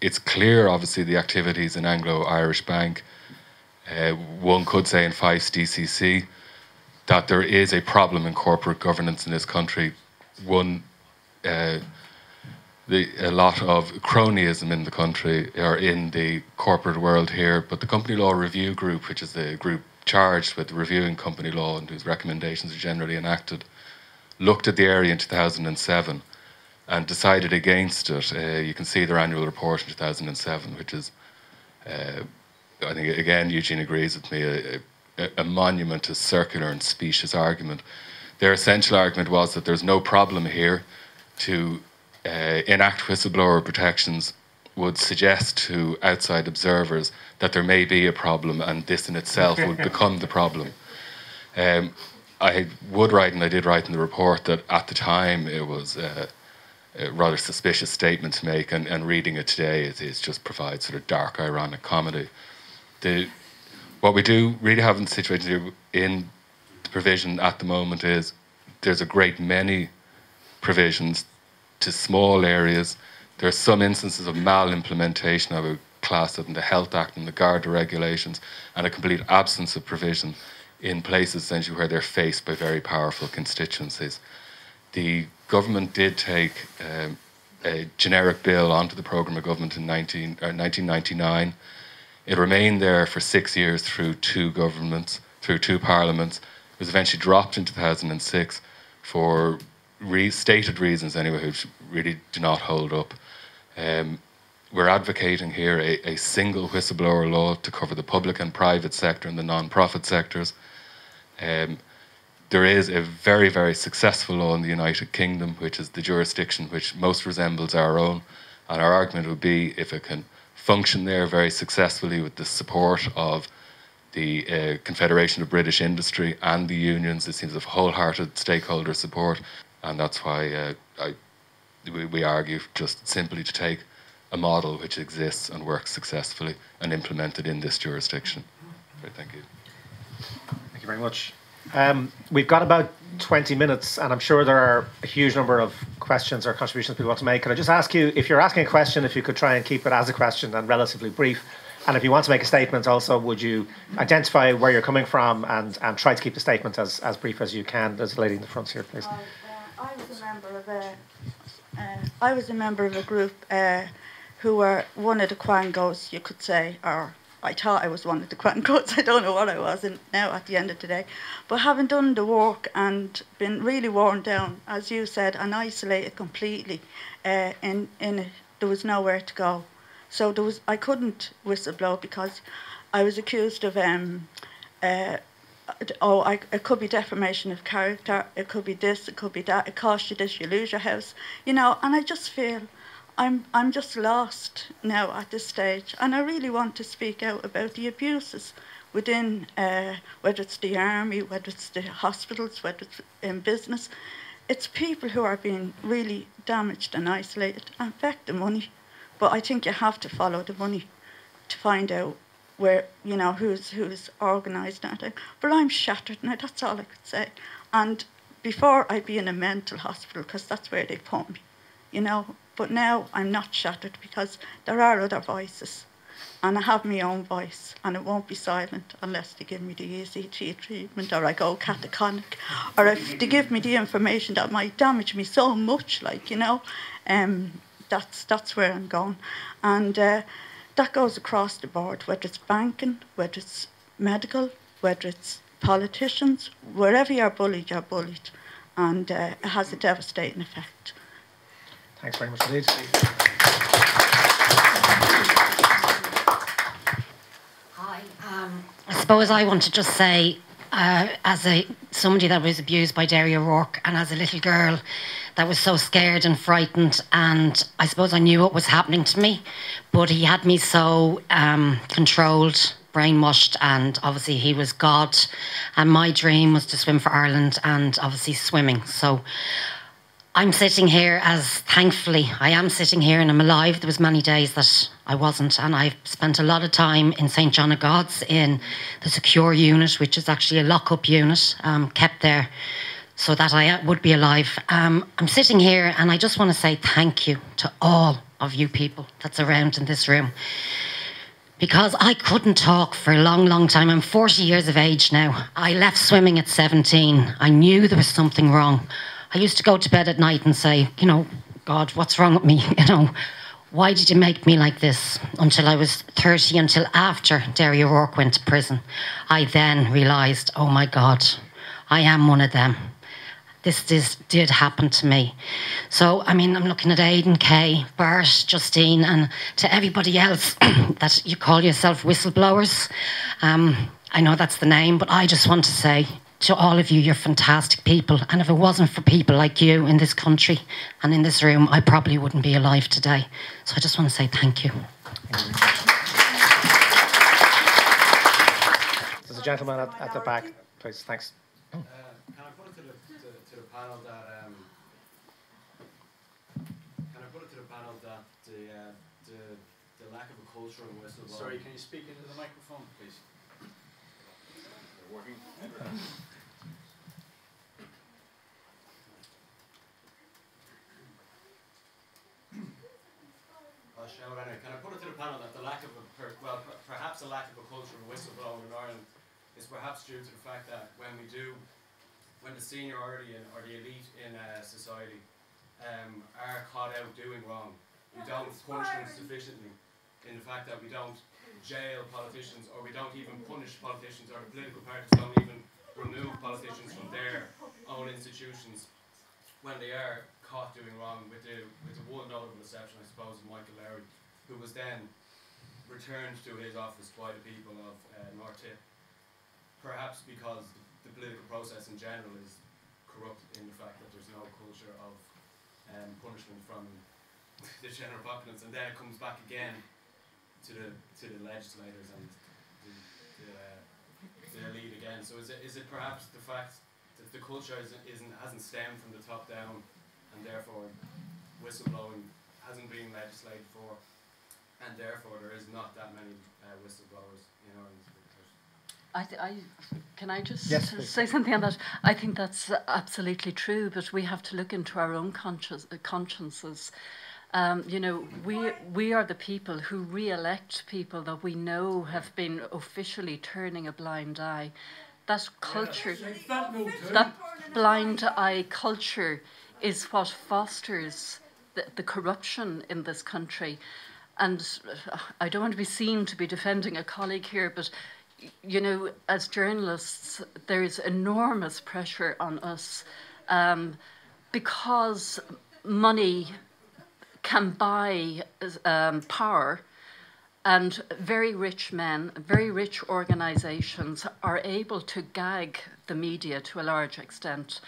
it's clear, obviously, the activities in Anglo-Irish Bank. One could say in Fife's DCC that there is a problem in corporate governance in this country. A lot of cronyism in the country or in the corporate world here, but the Company Law Review Group, which is the group charged with reviewing company law and whose recommendations are generally enacted, looked at the area in 2007 and decided against it. You can see their annual report in 2007, which is, I think, again, Eugene agrees with me, a monument to circular and specious argument. Their essential argument was that there's no problem here to enact whistleblower protections would suggest to outside observers that there may be a problem, and this in itself would become the problem. I would write, and I did write in the report, that at the time it was a rather suspicious statement to make, and reading it today, it just provides sort of dark, ironic comedy. What we do really have in the situation here in the provision at the moment is there's a great many provisions to small areas. There are some instances of mal-implementation, I would class it, in the Health Act and the Garda regulations, and a complete absence of provision in places essentially where they're faced by very powerful constituencies. The government did take a generic bill onto the programme of government in 1999. It remained there for 6 years through two governments, through two parliaments. It was eventually dropped in 2006 for stated reasons anyway, which really do not hold up. We're advocating here a single whistleblower law to cover the public and private sector and the non-profit sectors. There is a very, very successful law in the United Kingdom, which is the jurisdiction which most resembles our own. And our argument would be, if it can function there very successfully with the support of the Confederation of British Industry and the unions, it seems of wholehearted stakeholder support. And that's why we argue just simply to take a model which exists and works successfully and implement it in this jurisdiction. Great, thank you. Thank you very much. We've got about 20 minutes, and I'm sure there are a huge number of questions or contributions people want to make. Can I just ask you, if you're asking a question, if you could try and keep it as a question and relatively brief? And if you want to make a statement also, would you identify where you're coming from and try to keep the statement as brief as you can? There's a lady in the front here, please. I was a member of a group who were one of the quangos, you could say, or I thought I was one of the quangos. I don't know what I was now at the end of the day. But having done the work and been really worn down, as you said, and isolated completely, there was nowhere to go. So I couldn't whistleblow because I was accused of it could be defamation of character, it could be this, it could be that, it cost you this, you lose your house, and I just feel I'm just lost now at this stage, and I really want to speak out about the abuses within, whether it's the army, whether it's the hospitals, whether it's in business. It's people who are being really damaged and isolated. In fact, the money, but I think you have to follow the money to find out where, who's organised that. But I'm shattered now, that's all I could say. And before I'd be in a mental hospital, because that's where they put me, But now I'm not shattered because there are other voices. And I have my own voice, and it won't be silent unless they give me the ECT treatment, or I go catatonic, or if they give me the information that might damage me so much, that's where I'm going. And that goes across the board, whether it's banking, whether it's medical, whether it's politicians, wherever you're bullied, and it has a devastating effect. Thanks very much indeed. Hi. I suppose I want to just say, as somebody that was abused by Derry O'Rourke, and as a little girl that was so scared and frightened, and I suppose I knew what was happening to me, but he had me so controlled, brainwashed, and obviously he was God, and my dream was to swim for Ireland, and obviously swimming. So I'm sitting here thankfully, I am sitting here and I'm alive. There was many days that I wasn't, and I've spent a lot of time in St. John of God's in the secure unit, which is actually a lock-up unit, kept there so that I would be alive. I'm sitting here and I just want to say thank you to all of you people that's around in this room. Because I couldn't talk for a long, long time. I'm 40 years of age now. I left swimming at 17. I knew there was something wrong. I used to go to bed at night and say, you know, God, what's wrong with me? You know, why did you make me like this? Until I was 30, until after Derry O'Rourke went to prison. I then realised, oh my God, I am one of them. This did happen to me. So, I mean, I'm looking at Aidan, Kay, Bart, Justine, and to everybody else that you call yourself whistleblowers. I know that's the name, but I just want to say to all of you, you're fantastic people. And if it wasn't for people like you in this country and in this room, I probably wouldn't be alive today. So I just want to say thank you. There's a gentleman at the back, please. Thanks. Can I put it to the panel that the lack of a culture in whistleblowing. Sorry, can you speak into the microphone, please? They're working. I'll shout anyway. Can I put it to the panel that the lack of perhaps a lack of a culture of whistleblowing in Ireland is perhaps due to the fact that when the seniority or the elite in society are caught out doing wrong, we don't punish them sufficiently in the fact that we don't jail politicians, or we don't even punish politicians, or the political parties don't even remove politicians from their own institutions when they are caught doing wrong, with the one notable exception, I suppose, of Michael Lowry, who was then returned to his office by the people of North Tip, perhaps because the political process in general is corrupt in the fact that there's no culture of punishment from the general populace, and then it comes back again to the legislators and the elite again. So is it perhaps the fact that the culture hasn't stemmed from the top down, and therefore whistleblowing hasn't been legislated for, and therefore there is not that many whistleblowers in Ireland? Can I just say something on that? I think that's absolutely true, but we have to look into our own consciences. You know, we are the people who re-elect people that we know have been officially turning a blind eye. That culture, that blind eye culture is what fosters the corruption in this country. And I don't want to be seen to be defending a colleague here, but you know, as journalists, there is enormous pressure on us because money can buy power, and very rich men, very rich organisations are able to gag the media to a large extent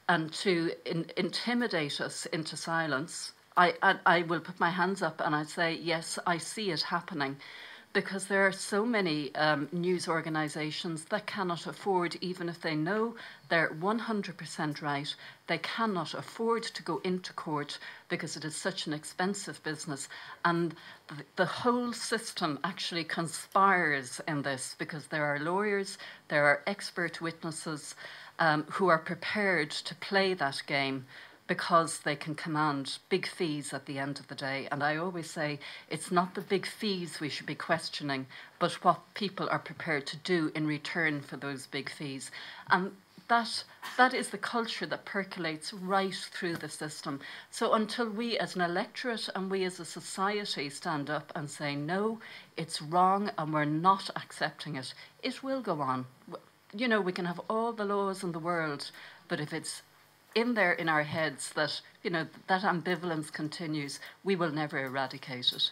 and to intimidate us into silence. I will put my hands up and I say, yes, I see it happening. Because there are so many news organisations that cannot afford, even if they know they're 100% right, they cannot afford to go into court because it is such an expensive business. And the whole system actually conspires in this because there are lawyers, there are expert witnesses who are prepared to play that game, because they can command big fees at the end of the day. And I always say it's not the big fees we should be questioning, but what people are prepared to do in return for those big fees. And that is the culture that percolates right through the system. So until we as an electorate and we as a society stand up and say, no, it's wrong and we're not accepting it, it will go on. You know, we can have all the laws in the world, but if it's in there in our heads that, you know, that ambivalence continues, we will never eradicate it.